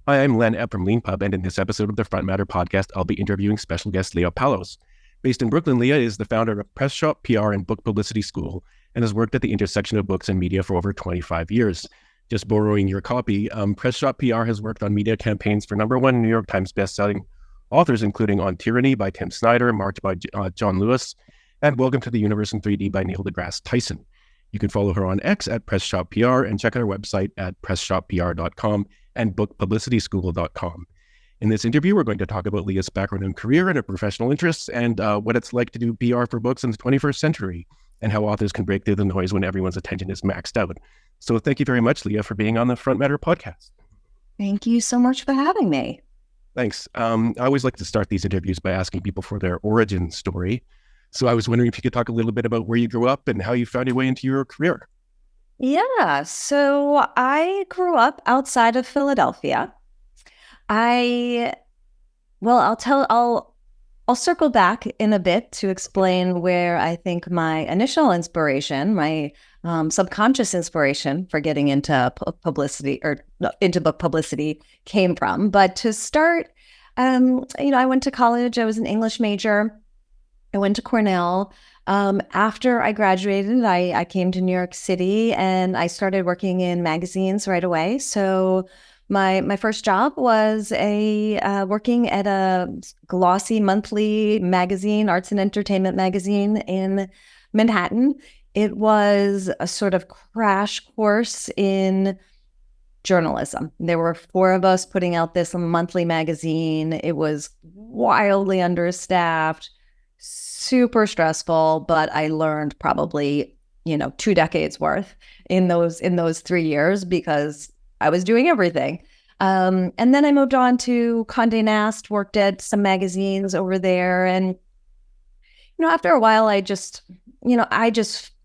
Hi, I'm Len Epp from Leanpub, and in this episode of the Frontmatter podcast, I'll be interviewing special guest Leah Paulos. Based in Brooklyn, Leah is the founder of Press Shop PR and Book Publicity School and has worked at the intersection of books and media for over 25 years. Just borrowing your copy, Press Shop PR has worked on media campaigns for #1 New York Times bestselling authors, including On Tyranny by Tim Snyder and March by John Lewis, and Welcome to the Universe in 3D by Neil deGrasse Tyson. You can follow her on X at Press Shop PR and check out her website at pressshoppr.com and bookpublicityschool.com. In this interview, we're going to talk about Leah's background and career and her professional interests and what it's like to do PR for books in the 21st century and how authors can break through the noise when everyone's attention is maxed out. So thank you very much, Leah, for being on the Frontmatter podcast. Thank you so much for having me. Thanks. I always like to start these interviews by asking people for their origin story. So I was wondering if you could talk a little bit about where you grew up and how you found your way into your career. Yeah, so I grew up outside of Philadelphia. I'll circle back in a bit to explain where I think my initial inspiration, my subconscious inspiration for getting into into book publicity came from. But to start, I went to college. I was an English major. I went to Cornell. After I graduated, I came to New York City and I started working in magazines right away. So my first job was working at a glossy monthly magazine, arts and entertainment magazine in Manhattan. It was a sort of crash course in journalism. There were 4 of us putting out this monthly magazine. It was wildly understaffed, super stressful, but I learned probably, 2 decades worth in those 3 years because I was doing everything. And then I moved on to Condé Nast, worked at some magazines over there. And, after a while, I just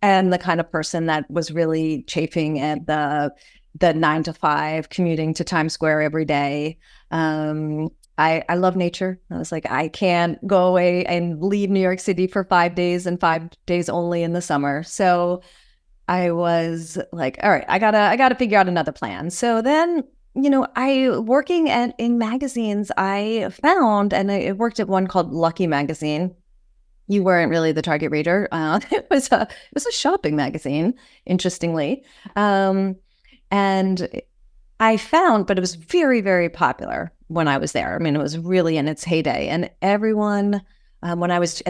am the kind of person that was really chafing at the 9 to 5 commuting to Times Square every day. I love nature. I was like, I can't go away and leave New York City for 5 days and 5 days only in the summer. So I was like, all right, I gotta figure out another plan. So then, in magazines, I found, and I worked at one called Lucky Magazine. You weren't really the target reader. It was a shopping magazine, interestingly. And I found, but it was very, very popular when I was there. I mean, it was really in its heyday. And everyone, and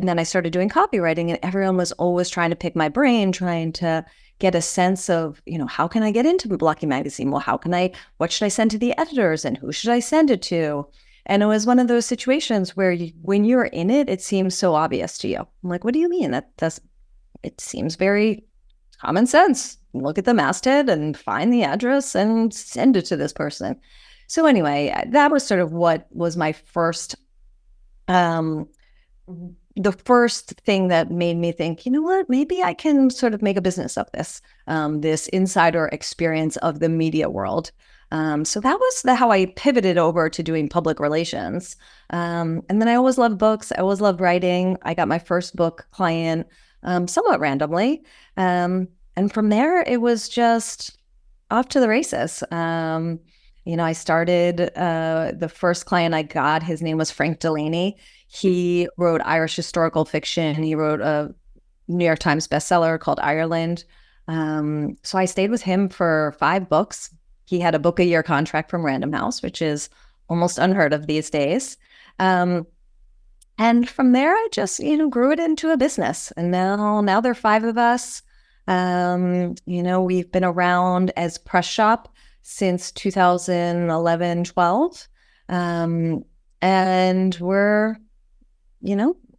then I started doing copywriting, and everyone was always trying to pick my brain, trying to get a sense of, how can I get into Lucky Magazine? Well, what should I send to the editors and who should I send it to? And it was one of those situations where when you're in it, it seems so obvious to you. I'm like, what do you mean? It seems very common sense. Look at the masthead and find the address and send it to this person. So anyway, that was sort of what was my first, the first thing that made me think, what, maybe I can sort of make a business of this insider experience of the media world. So that was how I pivoted over to doing public relations. And then I always loved books. I always loved writing. I got my first book client somewhat randomly. And from there, it was just off to the races. I started, the first client I got, his name was Frank Delaney. He wrote Irish historical fiction. He wrote a New York Times bestseller called Ireland. So I stayed with him for 5 books. He had a book a year contract from Random House, which is almost unheard of these days. And from there, I just, grew it into a business. And now there are 5 of us. We've been around as Press Shop since 2011, 12. And we're,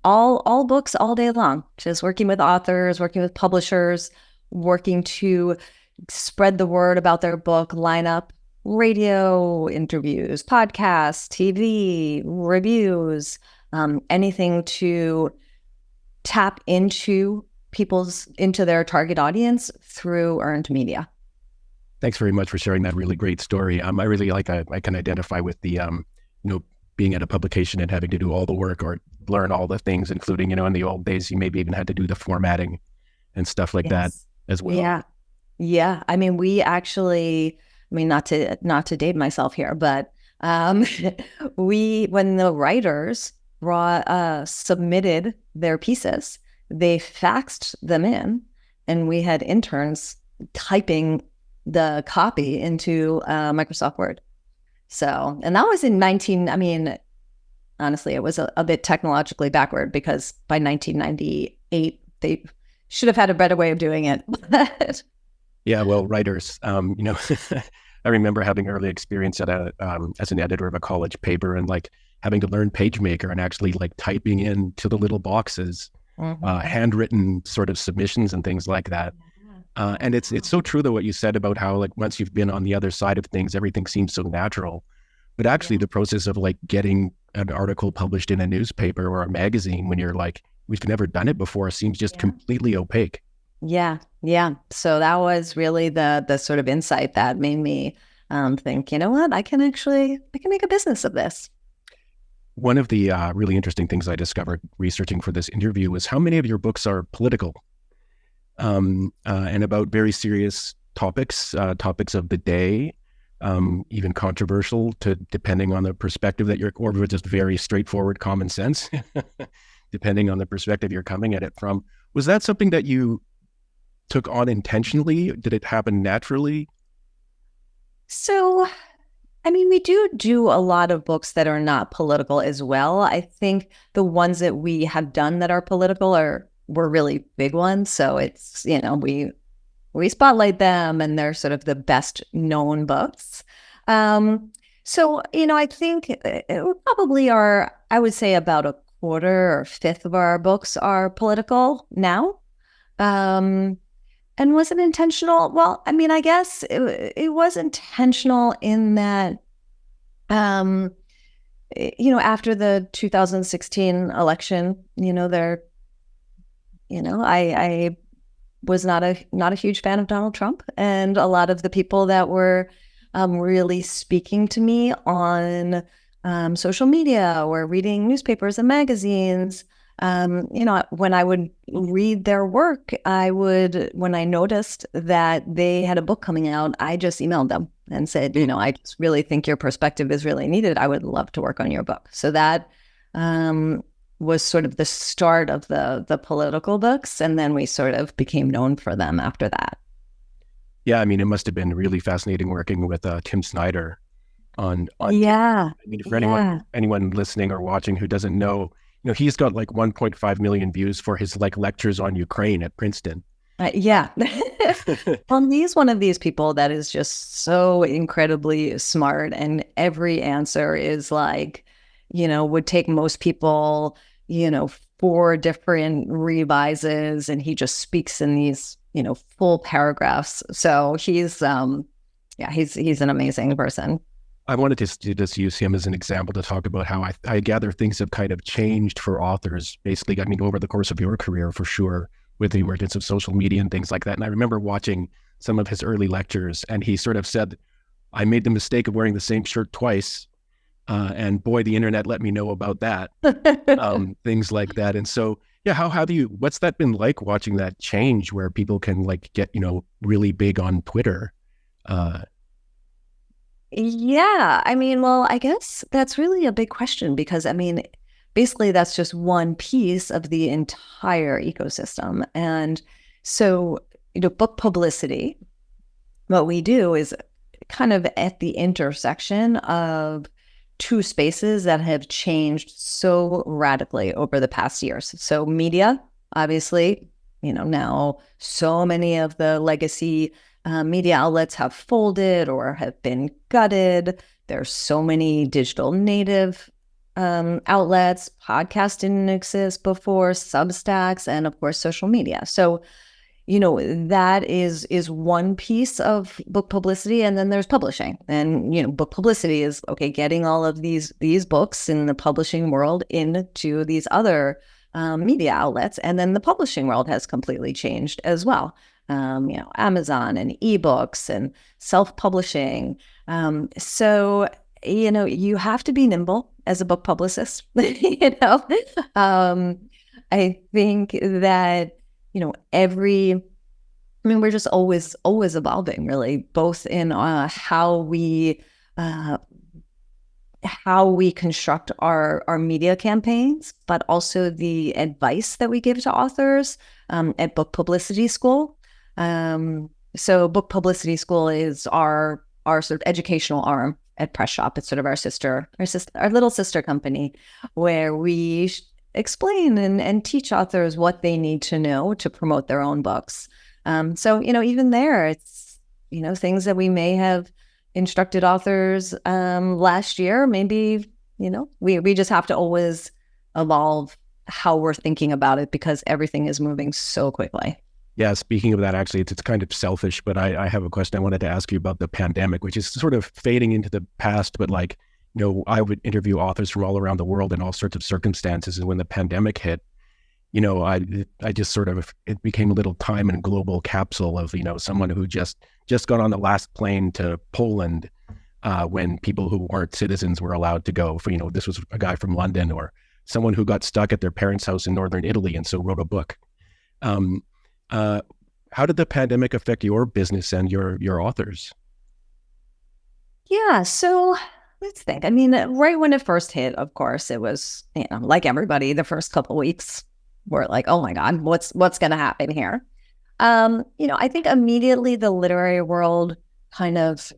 all books all day long, just working with authors, working with publishers, working to spread the word about their book lineup, radio interviews, podcasts, TV, reviews, anything to tap into their target audience through earned media. Thanks very much for sharing that really great story. I really I can identify with the, being at a publication and having to do all the work or learn all the things, including, in the old days, you maybe even had to do the formatting and stuff like that as well. Yeah. Yeah. I mean, we actually, not to date myself here, but Um, when the writers submitted their pieces, they faxed them in, and we had interns typing the copy into Microsoft Word. So, and that was in honestly, it was a bit technologically backward, because by 1998, they should have had a better way of doing it. Yeah, well, writers, I remember having early experience at as an editor of a college paper, and like having to learn PageMaker and actually like typing into the little boxes, handwritten sort of submissions and things like that. And it's so true though what you said about how like once you've been on the other side of things, everything seems so natural. But actually the process of like getting an article published in a newspaper or a magazine when you're like, we've never done it before, seems just completely opaque. Yeah. So that was really the sort of insight that made me think, you know what, I can make a business of this. One of the really interesting things I discovered researching for this interview was how many of your books are political, and about very serious topics of the day, even controversial, to depending on the perspective that or just very straightforward common sense, depending on the perspective you're coming at it from. Was that something that you took on intentionally? Did it happen naturally? So, we do a lot of books that are not political as well. I think the ones that we have done that are political were really big ones. So it's, we spotlight them, and they're sort of the best known books. So, I think it probably I would say about a quarter or fifth of our books are political now. And was it intentional? Well, I guess it was intentional in that, after the 2016 election, I was not a huge fan of Donald Trump, and a lot of the people that were really speaking to me on social media or reading newspapers and magazines. When I would read their work, when I noticed that they had a book coming out, I just emailed them and said, I just really think your perspective is really needed. I would love to work on your book. So that was sort of the start of the political books. And then we sort of became known for them after that. Yeah, it must have been really fascinating working with Tim Snyder on Yeah. for anyone listening or watching who doesn't know, he's got like 1.5 million views for his like lectures on Ukraine at Princeton. Yeah. Well, he's one of these people that is just so incredibly smart, and every answer is like, would take most people, 4 different revises, and he just speaks in these, full paragraphs. So he's an amazing person. I wanted to just use him as an example to talk about how I gather things have kind of changed for authors, basically, over the course of your career, for sure, with the emergence of social media and things like that. And I remember watching some of his early lectures, and he sort of said, I made the mistake of wearing the same shirt twice. And boy, the internet let me know about that, things like that. And so, yeah, what's that been like, watching that change where people can like get, really big on Twitter? Yeah, well, I guess that's really a big question, because basically that's just one piece of the entire ecosystem. And so, book publicity, what we do is kind of at the intersection of 2 spaces that have changed so radically over the past years. So media, obviously, now so many of the legacy media outlets have folded or have been gutted. There's so many digital native outlets. Podcast didn't exist before, Substacks, and of course, social media. So, that is one piece of book publicity. And then there's publishing. And, book publicity is, getting all of these books in the publishing world into these other media outlets. And then the publishing world has completely changed as well. Amazon and ebooks and self-publishing. So, you have to be nimble as a book publicist. I think that, we're just always evolving, really, both in how we how we construct our media campaigns, but also the advice that we give to authors at Book Publicity School. So Book Publicity School is our sort of educational arm at Press Shop. It's sort of our little sister company, where we explain and teach authors what they need to know to promote their own books. So, even there, it's, things that we may have instructed authors last year, maybe, we just have to always evolve how we're thinking about it because everything is moving so quickly. Yeah, speaking of that, actually, it's kind of selfish, but I have a question I wanted to ask you about the pandemic, which is sort of fading into the past, but I would interview authors from all around the world in all sorts of circumstances. And when the pandemic hit, I just sort of, it became a little time and global capsule of, someone who just got on the last plane to Poland when people who weren't citizens were allowed to go. This was a guy from London, or someone who got stuck at their parents' house in northern Italy and so wrote a book. How did the pandemic affect your business and your authors? Yeah, so let's think. I mean, right when it first hit, of course, it was, like everybody, the first couple of weeks were like, oh my God, what's going to happen here? I think immediately the literary world kind of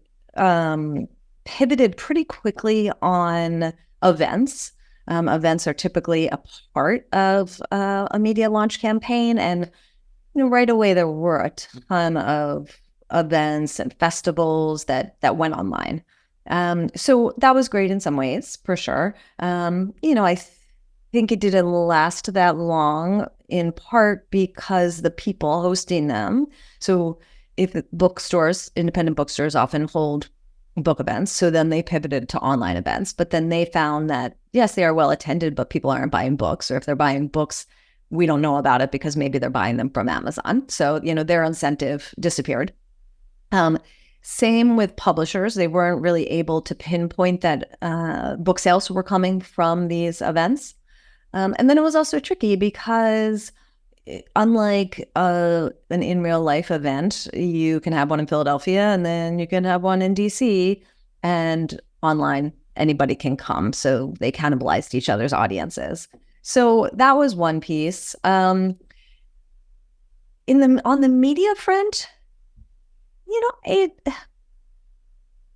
pivoted pretty quickly on events. Events are typically a part of a media launch campaign, and right away there were a ton of events and festivals that went online. So that was great in some ways, for sure. I think it didn't last that long, in part because the people hosting them. So if independent bookstores often hold book events, so then they pivoted to online events. But then they found that, yes, they are well attended, but people aren't buying books, or if they're buying books, we don't know about it because maybe they're buying them from Amazon. So, their incentive disappeared. Same with publishers. They weren't really able to pinpoint that book sales were coming from these events. And then it was also tricky because unlike an in real life event, you can have one in Philadelphia and then you can have one in DC, and online, anybody can come. So they cannibalized each other's audiences. So that was one piece. On the media front,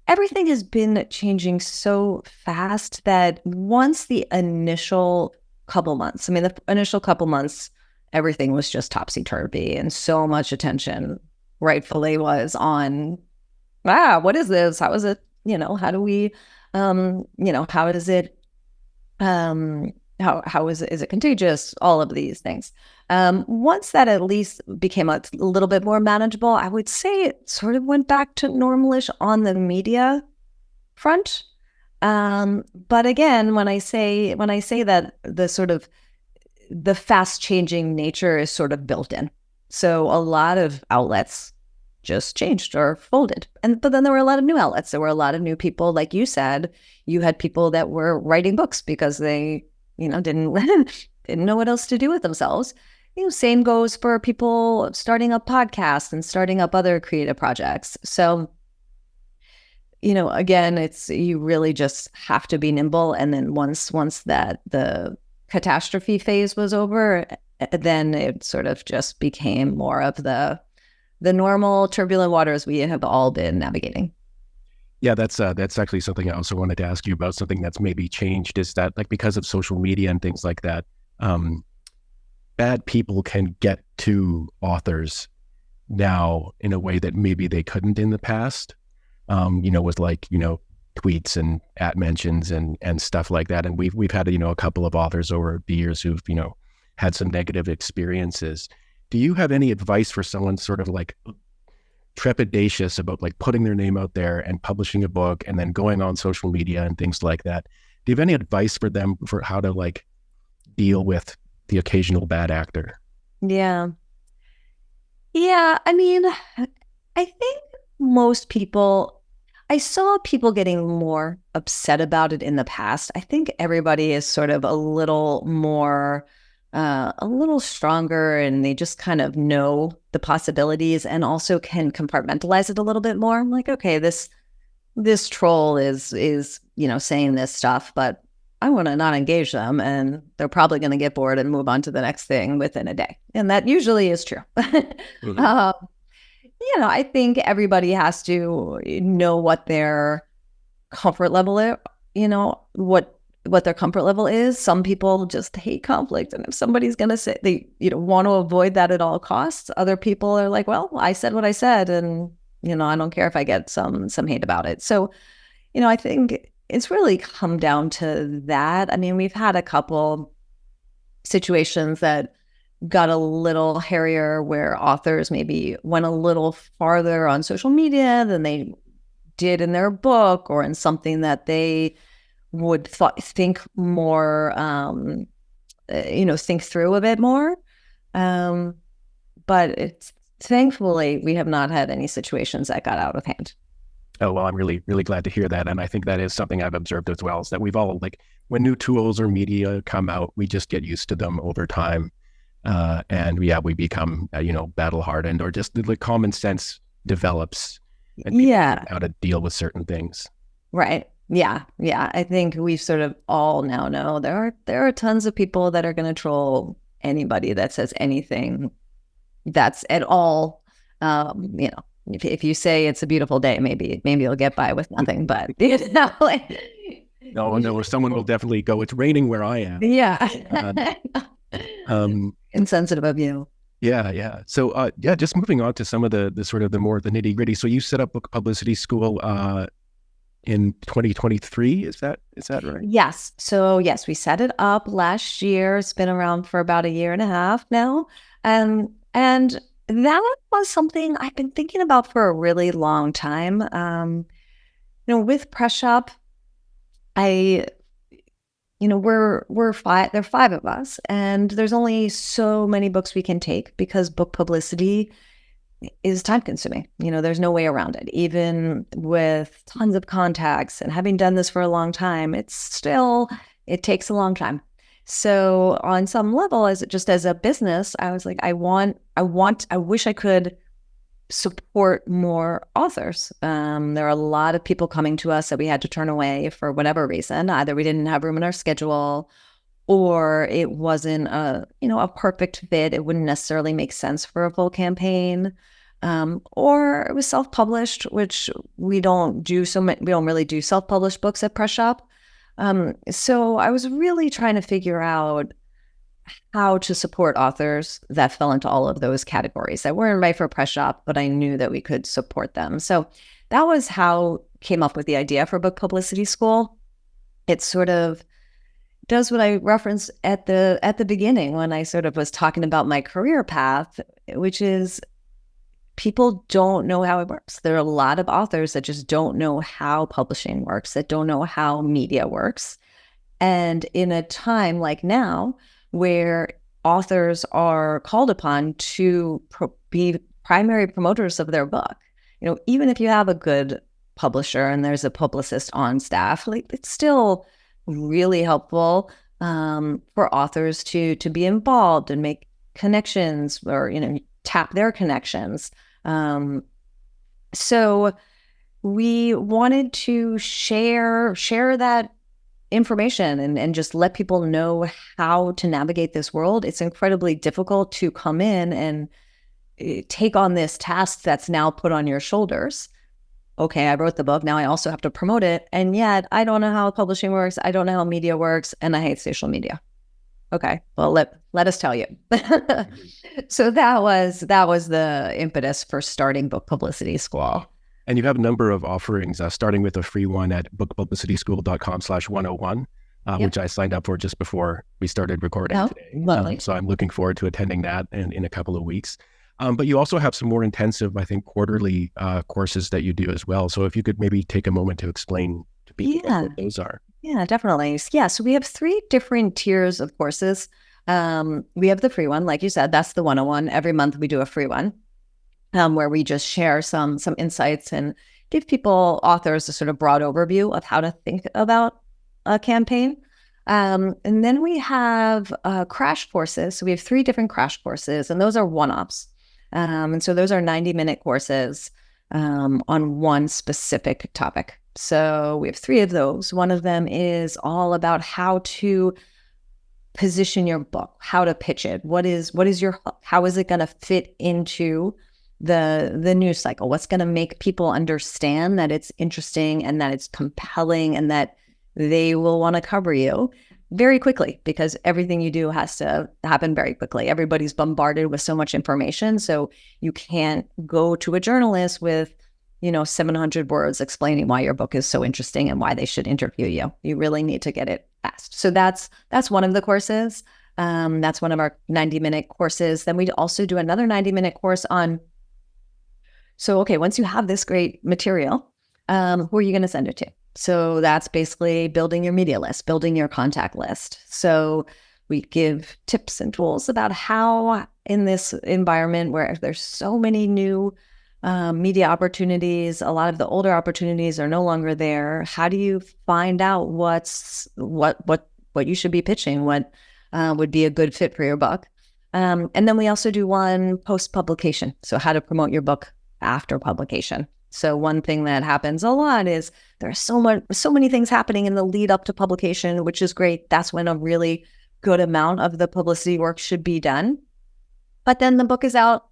everything has been changing so fast that once the initial couple months, everything was just topsy-turvy, and so much attention rightfully was on, what is this? How is it? How do we, how is it, how is it contagious? All of these things. Once that at least became a little bit more manageable, I would say it sort of went back to normalish on the media front. But again, when I say that the fast changing nature is sort of built in. So a lot of outlets just changed or folded. But then there were a lot of new outlets. There were a lot of new people. Like you said, you had people that were writing books because they, didn't know what else to do with themselves. Same goes for people starting up podcasts and starting up other creative projects. So, again, you really just have to be nimble. And then once that the catastrophe phase was over, then it sort of just became more of the normal turbulent waters we have all been navigating. Yeah, that's actually something I also wanted to ask you about. Something that's maybe changed is that, because of social media and things like that, bad people can get to authors now in a way that maybe they couldn't in the past. With tweets and at mentions and stuff like that. And we've had a couple of authors over the years who've had some negative experiences. Do you have any advice for someone sort of trepidatious about putting their name out there and publishing a book and then going on social media and things like that? Do you have any advice for them for how to deal with the occasional bad actor? Yeah. I mean, I think most people, I saw people getting more upset about it in the past. I think everybody is sort of a little more, a little stronger, and they just kind of know the possibilities and also can compartmentalize it a little bit more. I'm like, okay, this troll is saying this stuff, but I want to not engage them, and they're probably going to get bored and move on to the next thing within a day. And that usually is true. Mm-hmm. I think everybody has to know what their comfort level is, what their comfort level is. Some people just hate conflict. And if somebody's going to say they, want to avoid that at all costs, other people are like, well, I said what I said, and, I don't care if I get some hate about it. So, I think it's really come down to that. I mean, we've had a couple situations that got a little hairier where authors maybe went a little farther on social media than they did in their book or in something that they would think more, think through a bit more. But thankfully, we have not had any situations that got out of hand. Oh, well, I'm really, really glad to hear that. And I think that is something I've observed as well, is that we've all, when new tools or media come out, we just get used to them over time. And we become, battle hardened, or just the common sense develops. And how to deal with certain things. Right. Yeah. I think we sort of all now know there are tons of people that are going to troll anybody that says anything that's at all, if you say it's a beautiful day, maybe you'll get by with nothing, but no, someone will definitely go, it's raining where I am. Yeah. Insensitive of you. Yeah. So, just moving on to some of the sort of the more the nitty gritty. So you set up Book Publicity School in 2023. Is that right? Yes. So yes, we set it up last year. It's been around for about a year and a half now. And that was something I've been thinking about for a really long time. With Press Shop, we're five. There are five of us, and there's only so many books we can take because book publicity is time consuming. There's no way around it. Even with tons of contacts and having done this for a long time, it takes a long time. So on some level, as a business, I was like, I wish I could support more authors. There are a lot of people coming to us that we had to turn away for whatever reason. Either we didn't have room in our schedule, or it wasn't a perfect fit. It wouldn't necessarily make sense for a full campaign. Or it was self-published, which we don't do we don't really do self-published books at Press Shop. So I was really trying to figure out how to support authors that fell into all of those categories that weren't right for Press Shop, but I knew that we could support them. So that was how I came up with the idea for Book Publicity School. It sort of does what I referenced at the beginning when I sort of was talking about my career path, which is people don't know how it works. There are a lot of authors that just don't know how publishing works, that don't know how media works. And in a time like now, where authors are called upon to be primary promoters of their book, even if you have a good publisher and there's a publicist on staff, it's still really helpful for authors to be involved and make connections, or tap their connections. So we wanted to share that information and just let people know how to navigate this world. It's incredibly difficult to come in and take on this task that's now put on your shoulders. Okay, I wrote the book. Now I also have to promote it. And yet I don't know how publishing works. I don't know how media works. And I hate social media. Okay, well, let us tell you. So that was the impetus for starting Book Publicity School. And you have a number of offerings, starting with a free one at bookpublicityschool.com/101, which I signed up for just before we started recording today. Lovely. So I'm looking forward to attending that in a couple of weeks. But you also have some more intensive, I think, quarterly courses that you do as well. So if you could maybe take a moment to explain to people what those are. Yeah, definitely. Yeah, so we have 3 different tiers of courses. We have the free one, like you said, that's the 101. Every month we do a free one where we just share some insights and give authors a sort of broad overview of how to think about a campaign. And then we have crash courses. So we have 3 different crash courses, and those are one-offs. And so those are 90-minute courses on one specific topic. So we have 3 of those. One of them is all about how to position your book, how to pitch it. What is your hook? How is it going to fit into the news cycle? What's going to make people understand that it's interesting and that it's compelling and that they will want to cover you very quickly, because everything you do has to happen very quickly. Everybody's bombarded with so much information. So you can't go to a journalist with 700 words explaining why your book is so interesting and why they should interview you. You really need to get it fast. So that's one of the courses. That's one of our 90-minute courses. Then we also do another 90-minute course on, once you have this great material, who are you going to send it to? So that's basically building your media list, building your contact list. So we give tips and tools about how, in this environment where there's so many new media opportunities, a lot of the older opportunities are no longer there. How do you find out what you should be pitching? What would be a good fit for your book? And then we also do one post-publication. So how to promote your book after publication. So one thing that happens a lot is there's so many things happening in the lead up to publication, which is great. That's when a really good amount of the publicity work should be done. But then the book is out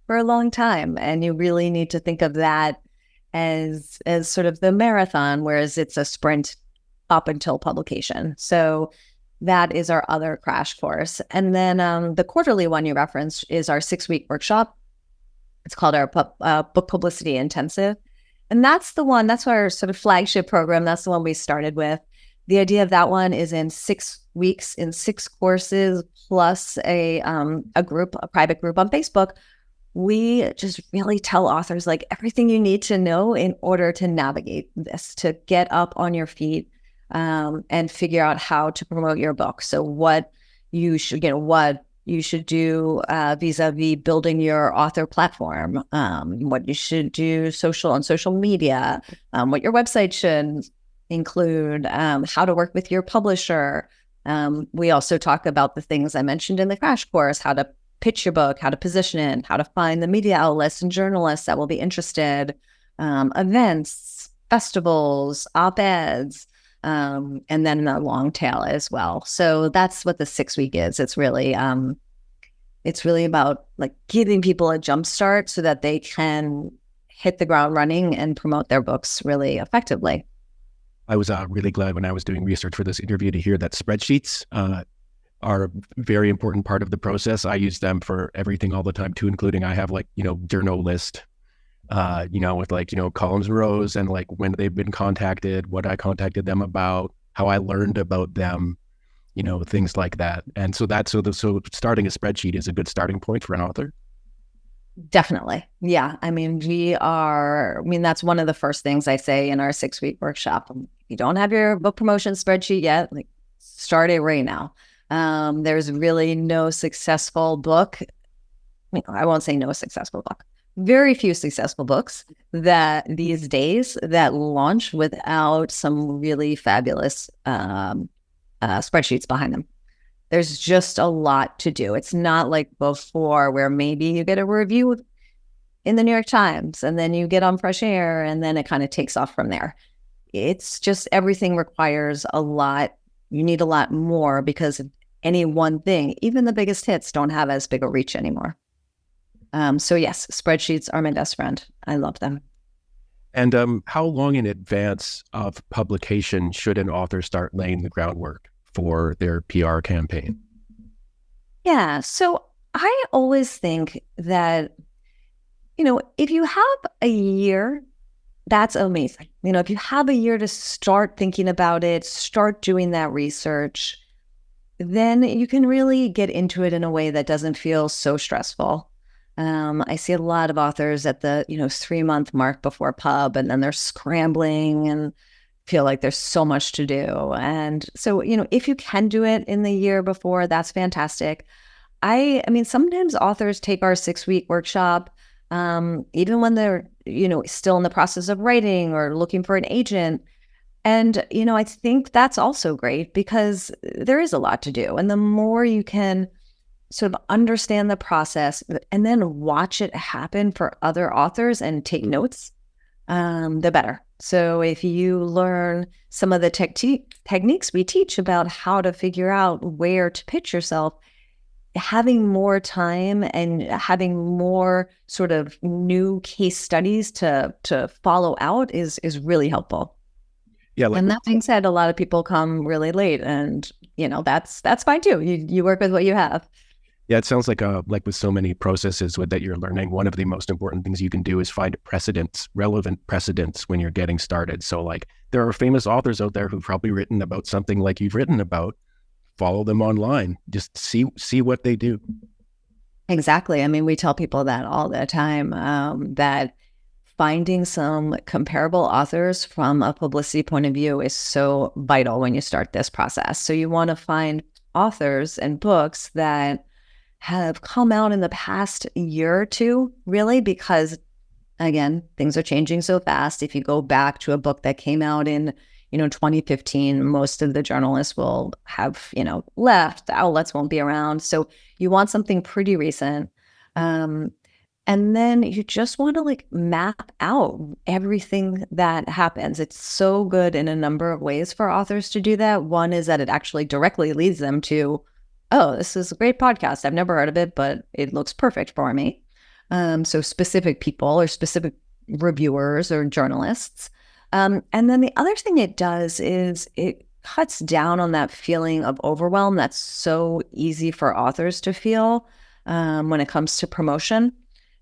for a long time, and you really need to think of that as sort of the marathon, whereas it's a sprint up until publication. So that is our other crash course. And then the quarterly one you referenced is our 6-week workshop. It's called our Book Publicity Intensive. And that's our sort of flagship program. That's the one we started with. The idea of that one is in 6 weeks, in 6 courses, plus a private group on Facebook. We just really tell authors like everything you need to know in order to navigate this, to get up on your feet and figure out how to promote your book. So what you should do vis-a-vis building your author platform, what you should do on social media, what your website should include, how to work with your publisher. We also talk about the things I mentioned in the crash course, how to pitch your book, how to position it, how to find the media outlets and journalists that will be interested, events, festivals, op-eds, and then a long tail as well. So that's what the 6-week is. It's really about like giving people a jump start so that they can hit the ground running and promote their books really effectively. I was really glad when I was doing research for this interview to hear that spreadsheets are a very important part of the process. I use them for everything all the time too, including I have journal list, with columns and rows and like when they've been contacted, what I contacted them about, how I learned about them, things like that. And so starting a spreadsheet is a good starting point for an author. Definitely. Yeah. That's one of the first things I say in our 6-week workshop. If you don't have your book promotion spreadsheet yet, start it right now. There's really no successful book. I won't say no successful book. Very few successful books that these days that launch without some really fabulous spreadsheets behind them. There's just a lot to do. It's not like before where maybe you get a review in the New York Times and then you get on Fresh Air and then it kind of takes off from there. It's just everything requires a lot. You need a lot more because any one thing, even the biggest hits, don't have as big a reach anymore. So yes, spreadsheets are my best friend. I love them. And how long in advance of publication should an author start laying the groundwork for their PR campaign? Yeah, so I always think that, if you have a year, that's amazing. If you have a year to start thinking about it, start doing that research, then you can really get into it in a way that doesn't feel so stressful. I see a lot of authors at the 3-month mark before pub, and then they're scrambling and feel like there's so much to do. And so, if you can do it in the year before, that's fantastic. I mean, sometimes authors take our 6-week workshop, even when they're, still in the process of writing or looking for an agent. And, I think that's also great because there is a lot to do. And the more you can sort of understand the process and then watch it happen for other authors and take notes, the better. So if you learn some of the techniques we teach about how to figure out where to pitch yourself, having more time and having more sort of new case studies to follow out is really helpful. Yeah, and that being said, a lot of people come really late, and that's fine too. You work with what you have. Yeah, it sounds like with so many processes that you're learning, one of the most important things you can do is find relevant precedents when you're getting started. So like there are famous authors out there who've probably written about something like you've written about. Follow them online. Just see what they do. Exactly. I mean, we tell people that all the time, that finding some comparable authors from a publicity point of view is so vital when you start this process. So you want to find authors and books that have come out in the past year or two, really, because again, things are changing so fast. If you go back to a book that came out in 2015, most of the journalists will have, left. The outlets won't be around. So you want something pretty recent. And then you just want to map out everything that happens. It's so good in a number of ways for authors to do that. One is that it actually directly leads them to, oh, this is a great podcast. I've never heard of it, but it looks perfect for me. So specific people or specific reviewers or journalists. And then the other thing it does is it cuts down on that feeling of overwhelm that's so easy for authors to feel when it comes to promotion.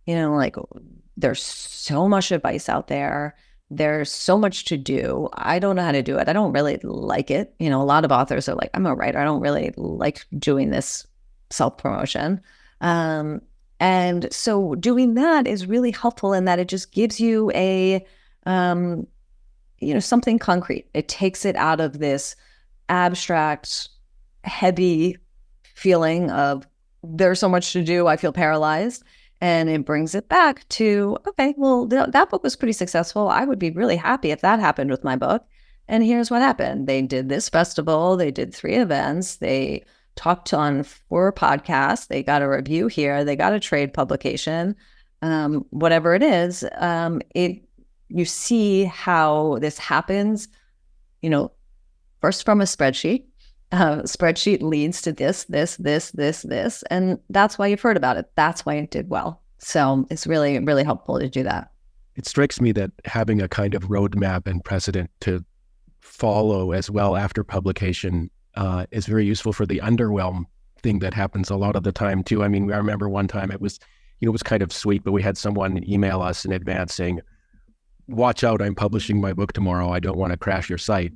There's so much advice out there. There's so much to do. I don't know how to do it. I don't really like it. A lot of authors are like, I'm a writer. I don't really like doing this self-promotion. And so doing that is really helpful in that it just gives you a, something concrete. It takes it out of this abstract, heavy feeling of there's so much to do, I feel paralyzed. And it brings it back to, okay, well, that book was pretty successful. I would be really happy if that happened with my book. And here's what happened. They did this festival. They did 3 events. They talked on 4 podcasts. They got a review here. They got a trade publication. Whatever it is, you see how this happens, first from a spreadsheet. Spreadsheet leads to this, and that's why you've heard about it. That's why it did well. So it's really, really helpful to do that. It strikes me that having a kind of roadmap and precedent to follow as well after publication is very useful for the underwhelm thing that happens a lot of the time too. I mean, I remember one time it was kind of sweet, but we had someone email us in advance saying, watch out, I'm publishing my book tomorrow. I don't want to crash your site.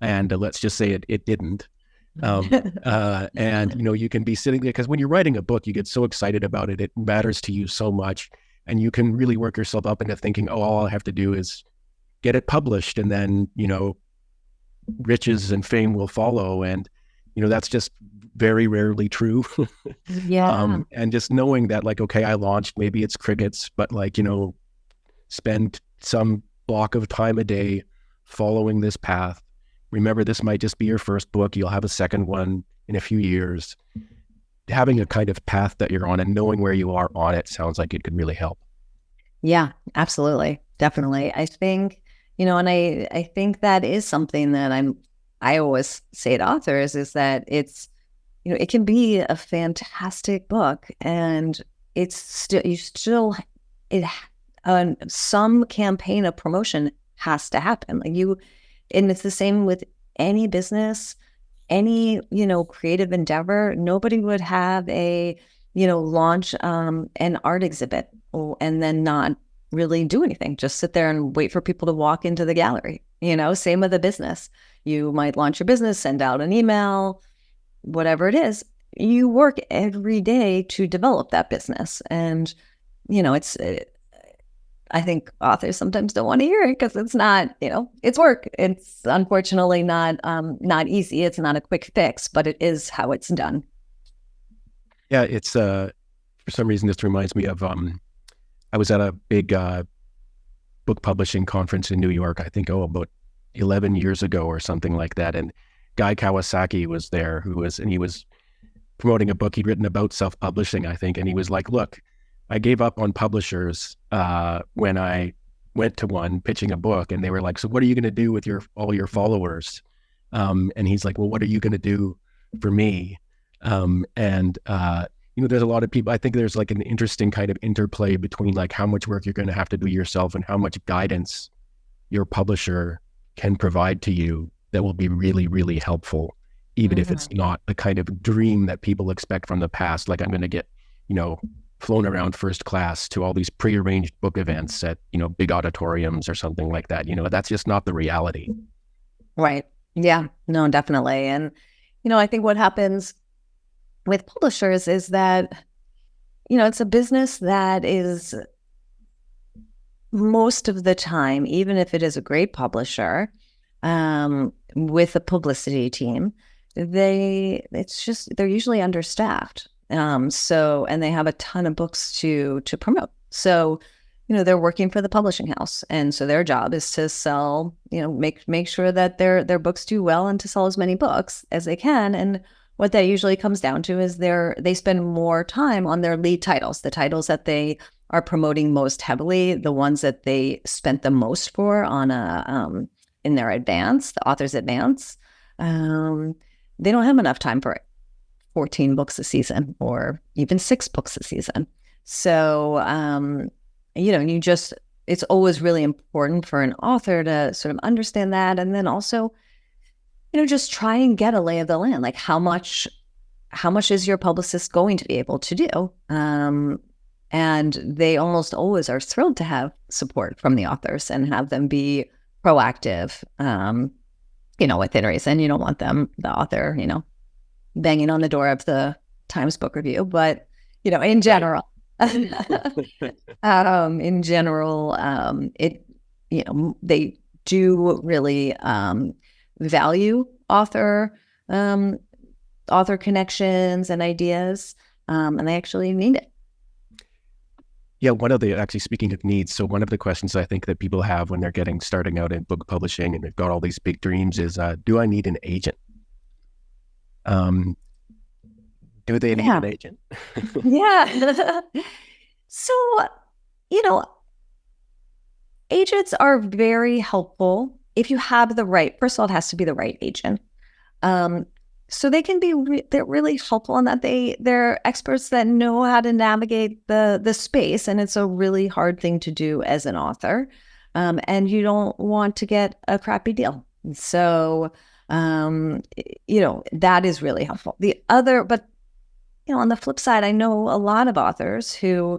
And let's just say it didn't. And you can be sitting there because when you're writing a book, you get so excited about it. It matters to you so much, and you can really work yourself up into thinking, oh, all I have to do is get it published, and then riches and fame will follow. And that's just very rarely true. Yeah. And just knowing that, okay, I launched, maybe it's crickets, but spend some block of time a day following this path. Remember, this might just be your first book. You'll have a second one in a few years. Having a kind of path that you're on and knowing where you are on it sounds like it could really help. Yeah, absolutely. Definitely. I think, and I think that is something that I always say to authors is that it's, it can be a fantastic book, and it's still, some campaign of promotion has to happen. And it's the same with any business, any, creative endeavor. Nobody would have a, launch an art exhibit and then not really do anything, just sit there and wait for people to walk into the gallery. Same with a business. You might launch your business, send out an email, whatever it is. You work every day to develop that business. And, I think authors sometimes don't want to hear it because it's not, it's work. It's unfortunately not easy. It's not a quick fix, but it is how it's done. Yeah, it's for some reason this reminds me of I was at a big book publishing conference in New York, I think about 11 years ago or something like that, and Guy Kawasaki was there, and he was promoting a book he'd written about self-publishing, I think, and he was like, look, I gave up on publishers when I went to one pitching a book, and they were like, "So what are you going to do with all your followers?" And he's like, "Well, what are you going to do for me?" There's a lot of people. I think there's like an interesting kind of interplay between like how much work you're going to have to do yourself and how much guidance your publisher can provide to you that will be really, really helpful, even if it's not the kind of dream that people expect from the past. Like, I'm going to get, flown around first class to all these prearranged book events at, big auditoriums or something like that. That's just not the reality. Right. Yeah, no, definitely. And, I think what happens with publishers is that, it's a business that is most of the time, even if it is a great publisher, with a publicity team, they're usually understaffed. And they have a ton of books to promote. So, they're working for the publishing house. And so their job is to sell, make sure that their books do well and to sell as many books as they can. And what that usually comes down to is they spend more time on their lead titles, the titles that they are promoting most heavily, the ones that they spent the most for on in their advance, the author's advance. They don't have enough time for 14 books a season or even 6 books a season. So, it's always really important for an author to sort of understand that. And then also, just try and get a lay of the land. Like how much is your publicist going to be able to do? And they almost always are thrilled to have support from the authors and have them be proactive, within reason. You don't want the author, banging on the door of the Times Book Review, but, in general, they do really value author connections and ideas, and they actually need it. Yeah, actually speaking of needs, so one of the questions I think that people have when they're starting out in book publishing and they've got all these big dreams is, do I need an agent? Do they need an agent? Yeah. So, agents are very helpful if you have the right, first of all, it has to be the right agent. So they can be, they're really helpful in that they're experts that know how to navigate the space. And it's a really hard thing to do as an author. And you don't want to get a crappy deal. So, that is really helpful. On the flip side, I know a lot of authors who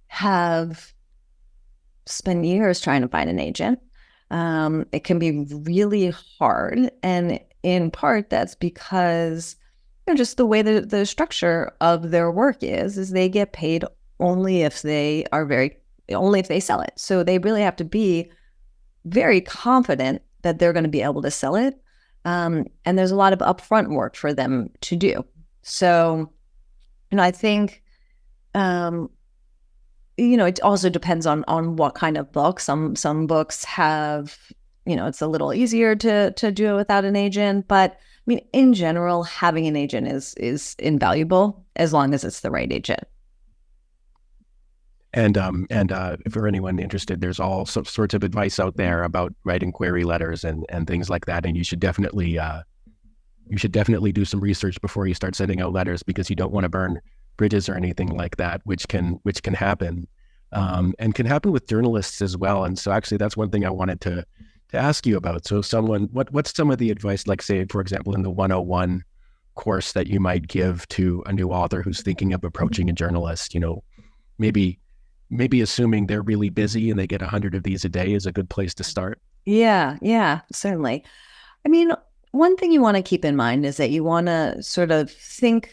have spent years trying to find an agent. It can be really hard. And in part, that's because just the way the structure of their work is they get paid only if they sell it. So they really have to be very confident that they're going to be able to sell it. And there's a lot of upfront work for them to do. So, I think, it also depends on what kind of book. Some books have, it's a little easier to do it without an agent. But in general, having an agent is invaluable as long as it's the right agent. And for anyone interested, there's all sorts of advice out there about writing query letters and things like that. And you should definitely do some research before you start sending out letters, because you don't want to burn bridges or anything like that, which can happen, and can happen with journalists as well. And so actually, that's one thing I wanted to ask you about. So what's some of the advice, like say, for example, in the 101 course that you might give to a new author who's thinking of approaching a journalist? Maybe assuming they're really busy and they get 100 of these a day is a good place to start. Yeah, certainly. One thing you want to keep in mind is that you want to think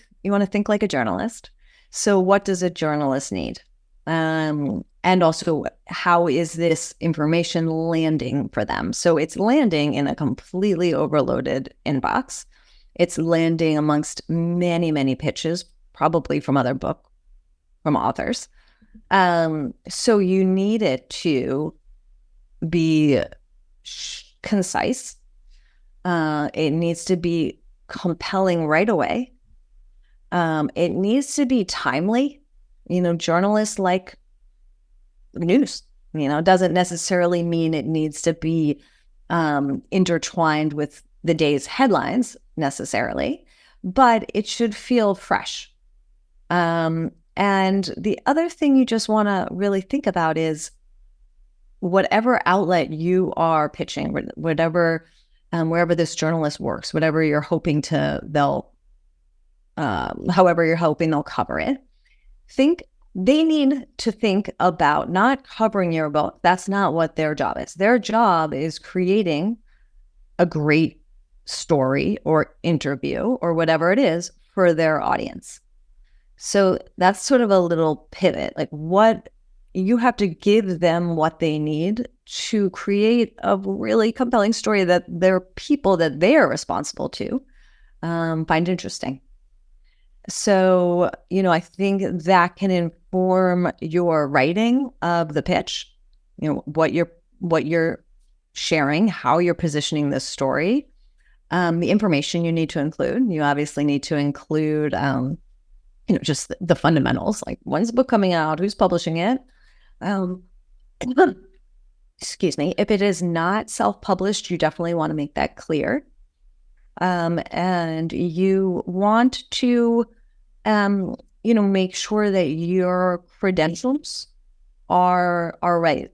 like a journalist. So what does a journalist need? And also, how is this information landing for them? So it's landing in a completely overloaded inbox. It's landing amongst many, many pitches, probably from authors. So you need it to be concise. It needs to be compelling right away. It needs to be timely. Journalists like news. Doesn't necessarily mean it needs to be intertwined with the day's headlines necessarily, but it should feel fresh. And the other thing you just want to really think about is whatever outlet you are pitching, whatever, wherever this journalist works, whatever you're hoping however you're hoping they'll cover it, they need to think about not covering your book. That's not what their job is. Their job is creating a great story or interview or whatever it is for their audience. So that's sort of a little pivot, like what you have to give them what they need to create a really compelling story that their people that they are responsible to find interesting. So, I think that can inform your writing of the pitch, what you're sharing, how you're positioning this story, the information you need to include. You obviously need to include, just the fundamentals, like when's the book coming out, who's publishing it. Excuse me. If it is not self-published, you definitely want to make that clear. And you want to, make sure that your credentials are right,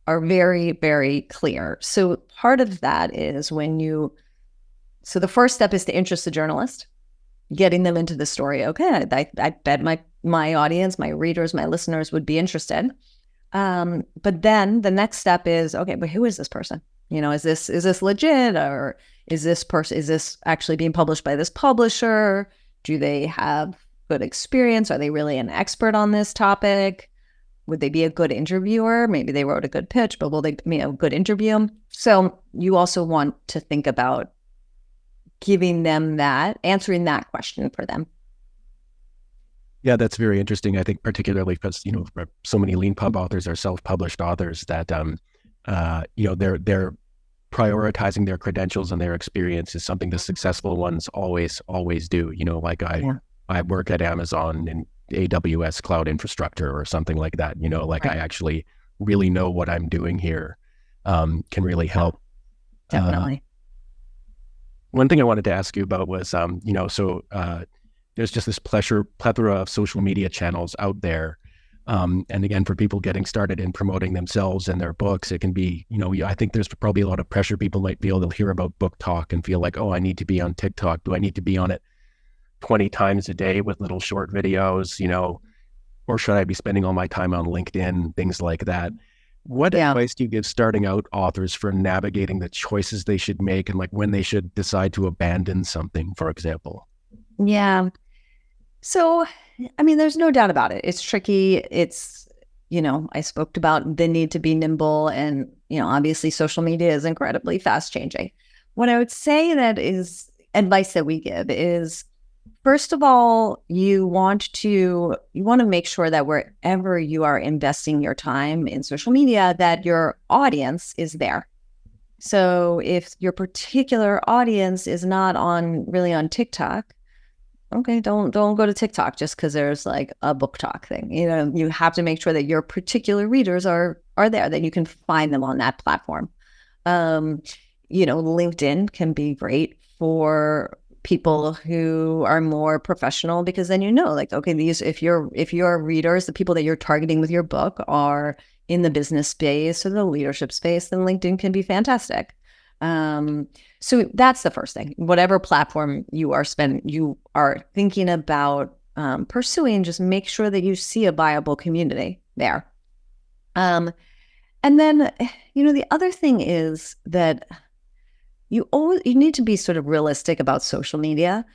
are very, very clear. So part of that is so the first step is to interest the journalist, getting them into the story. Okay, I bet my audience, my readers, my listeners would be interested. But then the next step is, okay, but who is this person? Is this legit, or is this actually being published by this publisher? Do they have good experience? Are they really an expert on this topic? Would they be a good interviewer? Maybe they wrote a good pitch, but will they be a good interview? So you also want to think about giving them answering that question for them. Yeah, that's very interesting. I think particularly because, so many Leanpub authors are self-published authors that, they're prioritizing their credentials and their experience is something the successful ones always do. I work at Amazon and AWS cloud infrastructure or something like that. Right. I actually really know what I'm doing here, can really help. Definitely. One thing I wanted to ask you about was, there's just this plethora of social media channels out there. And again, for people getting started in promoting themselves and their books, it can be, I think there's probably a lot of pressure. People might feel they'll hear about book talk and feel like, oh, I need to be on TikTok. Do I need to be on it 20 times a day with little short videos, or should I be spending all my time on LinkedIn, things like that? What advice do you give starting out authors for navigating the choices they should make and like when they should decide to abandon something, for example? Yeah. So, there's no doubt about it. It's tricky. It's, I spoke about the need to be nimble and, obviously social media is incredibly fast changing. What I would say that is advice that we give is, first of all, you want to make sure that wherever you are investing your time in social media, that your audience is there. So if your particular audience is not really on TikTok, okay, don't go to TikTok just because there's like a book talk thing. You have to make sure that your particular readers are there, that you can find them on that platform. LinkedIn can be great for people who are more professional, because then okay, if your readers, the people that you're targeting with your book are in the business space or the leadership space, then LinkedIn can be fantastic. So that's the first thing. Whatever platform you are thinking about pursuing, just make sure that you see a viable community there. And then, the other thing is that you need to be sort of realistic about social media.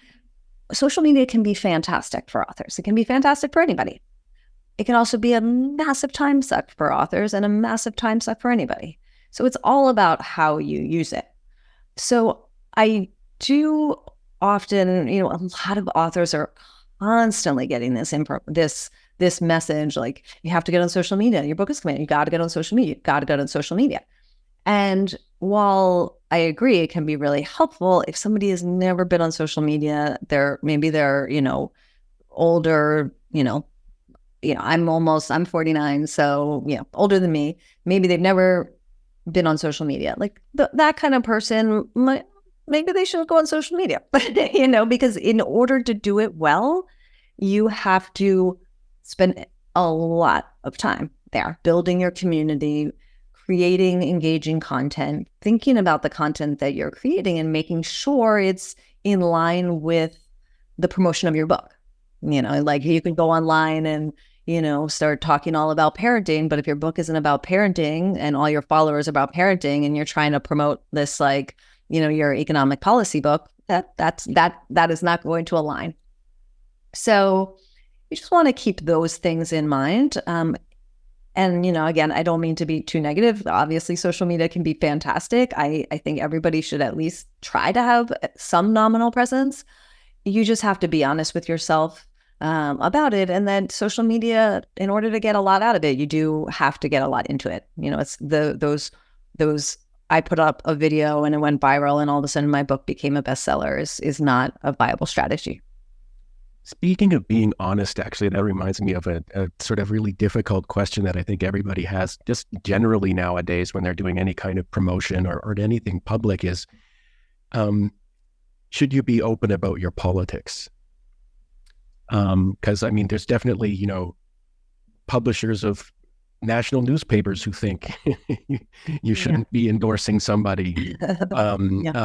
Social media can be fantastic for authors. It can be fantastic for anybody. It can also be a massive time suck for authors and a massive time suck for anybody. So it's all about how you use it. So I do often, a lot of authors are constantly getting this message, like, you have to get on social media. Your book is coming out. You got to get on social media. And while I agree, it can be really helpful if somebody has never been on social media, they're older, I'm 49, so, older than me. Maybe they've never been on social media. Like that kind of person, maybe they shouldn't go on social media, because in order to do it well, you have to spend a lot of time there, building your community, creating engaging content, thinking about the content that you're creating and making sure it's in line with the promotion of your book. Like you can go online and, start talking all about parenting, but if your book isn't about parenting and all your followers are about parenting and you're trying to promote this, like, your economic policy book, that is not going to align. So you just want to keep those things in mind. And, again, I don't mean to be too negative. Obviously, social media can be fantastic. I think everybody should at least try to have some nominal presence. You just have to be honest with yourself about it. And then social media, in order to get a lot out of it, you do have to get a lot into it. It's those I put up a video and it went viral and all of a sudden my book became a bestseller is not a viable strategy. Speaking of being honest, actually, that reminds me of a sort of really difficult question that I think everybody has just generally nowadays when they're doing any kind of promotion or anything public is, should you be open about your politics? Because, there's definitely, publishers of national newspapers who think you shouldn't be endorsing somebody. And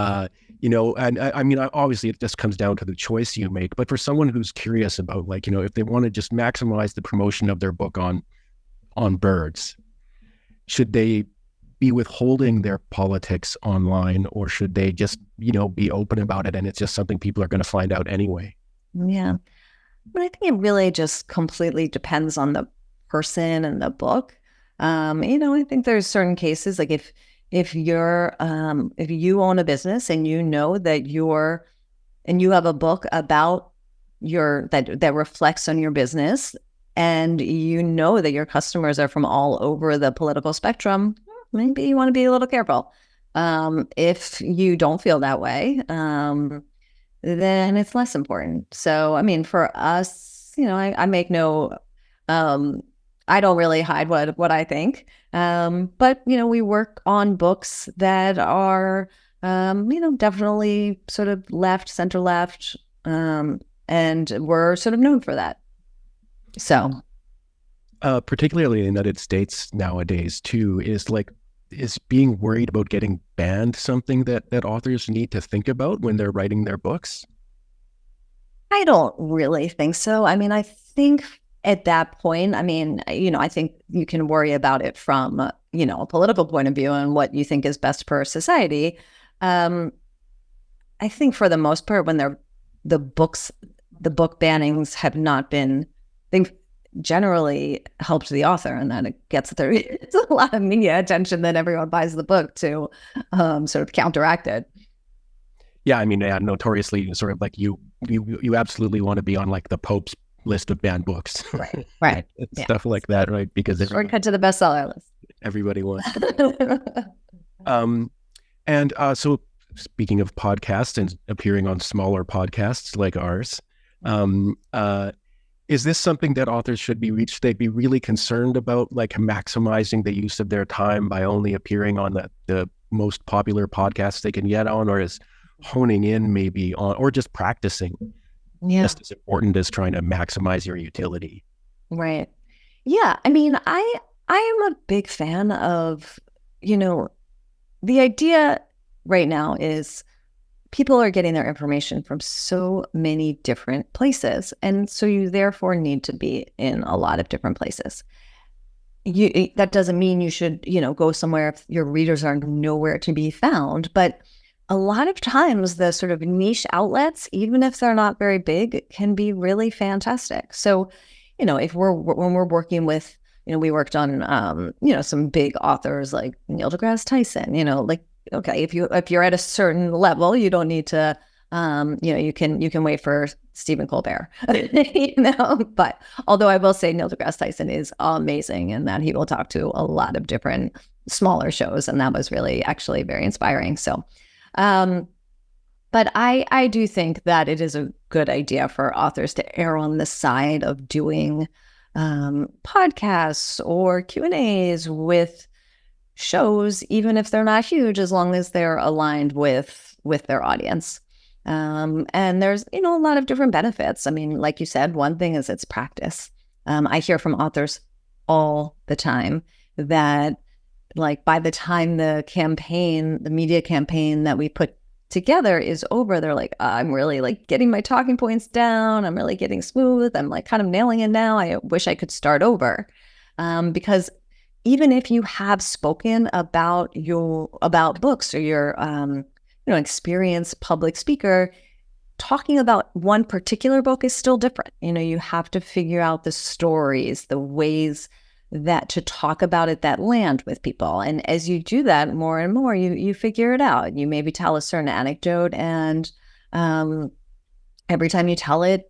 obviously it just comes down to the choice you make. But for someone who's curious about, like, if they want to just maximize the promotion of their book on birds, should they be withholding their politics online, or should they just, be open about it and it's just something people are going to find out anyway? Yeah. But I think it really just completely depends on the person and the book. I think there's certain cases, like if you're if you own a business and that you have a book about that reflects on your business, and that your customers are from all over the political spectrum, maybe you want to be a little careful. If you don't feel that way, then it's less important. So, for us, I make no, I don't really hide what I think. But, we work on books that are, definitely sort of center left, and we're sort of known for that. So. Particularly in the United States nowadays, too, is being worried about getting banned something that authors need to think about when they're writing their books? I don't really think so. I think at that point, I think you can worry about it from, a political point of view and what you think is best for society. I think for the most part, when the book bannings have not been, they've generally helped the author, and that it gets it's a lot of media attention that everyone buys the book to sort of counteract it. Yeah, notoriously, sort of like you absolutely want to be on like the Pope's list of banned books, right, stuff like that, right? Because shortcut to the bestseller list. Everybody wants. So speaking of podcasts and appearing on smaller podcasts like ours, is this something that authors should be really concerned about, like maximizing the use of their time by only appearing on the most popular podcasts they can get on, or is honing in maybe on, or just practicing just as important as trying to maximize your utility? Right. Yeah. I am a big fan of, the idea right now is people are getting their information from so many different places. And so you therefore need to be in a lot of different places. That doesn't mean you should, go somewhere if your readers are nowhere to be found. But a lot of times the sort of niche outlets, even if they're not very big, can be really fantastic. So, when we're working with, we worked on, some big authors like Neil deGrasse Tyson, okay, if you're at a certain level, you don't need to, you can wait for Stephen Colbert, But although I will say Neil deGrasse Tyson is amazing in that he will talk to a lot of different smaller shows, and that was really actually very inspiring. So, but I do think that it is a good idea for authors to err on the side of doing podcasts or Q&As with shows, even if they're not huge, as long as they're aligned with their audience. And there's, a lot of different benefits. I mean, like you said, one thing is it's practice. I hear from authors all the time that, like, by the time the media campaign that we put together is over, they're like, I'm really like getting my talking points down. I'm really getting smooth. I'm like kind of nailing it now. I wish I could start over. Because even if you have spoken about books or your, experienced public speaker, talking about one particular book is still different. You have to figure out the stories, the ways that to talk about it that land with people. And as you do that more and more, you figure it out. You maybe tell a certain anecdote, and every time you tell it,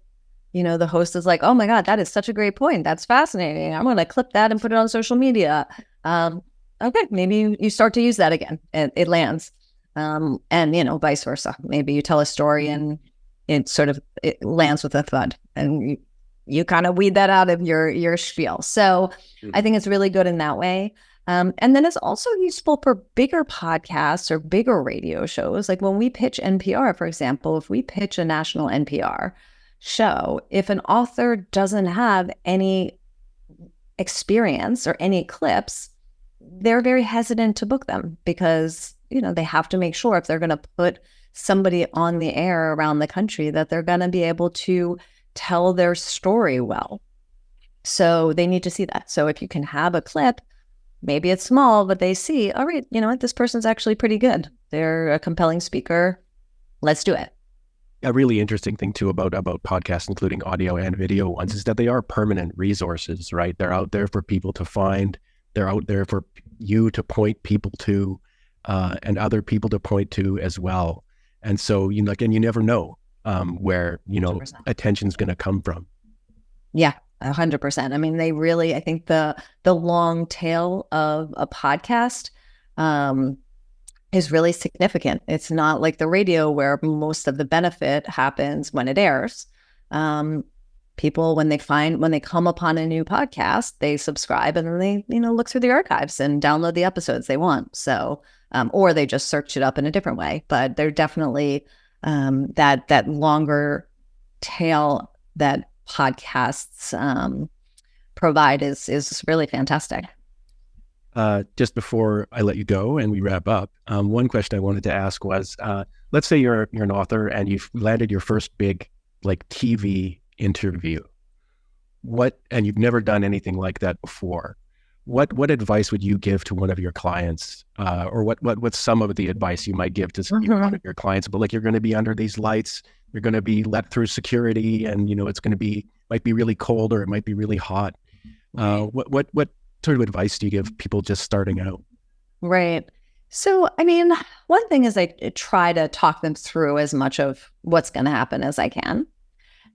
the host is like, oh my God, that is such a great point. That's fascinating. I'm going to clip that and put it on social media. Okay, maybe you start to use that again and it lands. And, vice versa. Maybe you tell a story and it lands with a thud, and you kind of weed that out of your spiel. So I think it's really good in that way. And then it's also useful for bigger podcasts or bigger radio shows. Like when we pitch NPR, for example, if we pitch a national NPR show, if an author doesn't have any experience or any clips, they're very hesitant to book them because, they have to make sure if they're going to put somebody on the air around the country that they're going to be able to tell their story well. So they need to see that. So if you can have a clip, maybe it's small, but they see, all right, what, this person's actually pretty good. They're a compelling speaker. Let's do it. A really interesting thing too about podcasts, including audio and video ones, is that they are permanent resources, right? They're out there for people to find. They're out there for you to point people to, and other people to point to as well. And so, you never know where, 100%. Attention's going to come from. Yeah, 100%. I mean, I think the long tail of a podcast is really significant. It's not like the radio where most of the benefit happens when it airs. People, when they come upon a new podcast, they subscribe and then they, look through the archives and download the episodes they want. So, or they just search it up in a different way. But they're definitely that longer tail that podcasts provide is really fantastic. Just before I let you go and we wrap up, one question I wanted to ask was, let's say you're an author and you've landed your first big TV interview. And you've never done anything like that before. What advice would you give to one of your clients, or what's some of the advice you might give to one of your clients? But you're going to be under these lights, you're going to be let through security, and it's going to might be really cold or it might be really hot. What sort of advice do you give people just starting out? Right. So, I mean, one thing is I try to talk them through as much of what's going to happen as I can.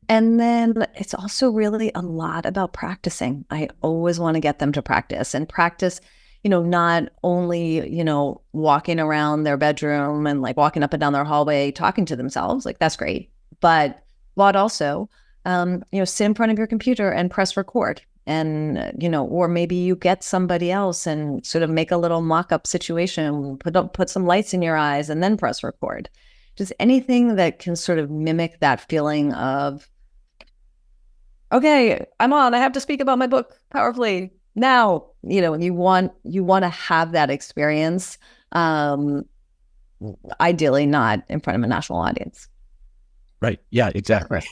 And then it's also really a lot about practicing. I always want to get them to practice not only, walking around their bedroom and walking up and down their hallway, talking to themselves, that's great. But also, sit in front of your computer and press record and, or maybe you get somebody else and sort of make a little mock-up situation, put some lights in your eyes and then press record. Just anything that can sort of mimic that feeling of, okay, I'm on. I have to speak about my book powerfully now. And you want to have that experience. Ideally, not in front of a national audience. Right. Yeah. Exactly.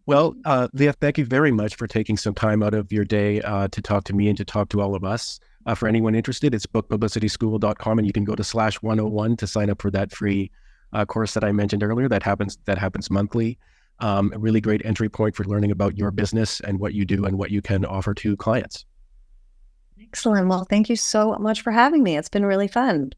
Well, Leah, thank you very much for taking some time out of your day to talk to me and to talk to all of us. For anyone interested, it's bookpublicityschool.com, and you can go to /101 to sign up for that free course that I mentioned earlier. That happens monthly. A really great entry point for learning about your business and what you do and what you can offer to clients. Excellent. Well, thank you so much for having me. It's been really fun.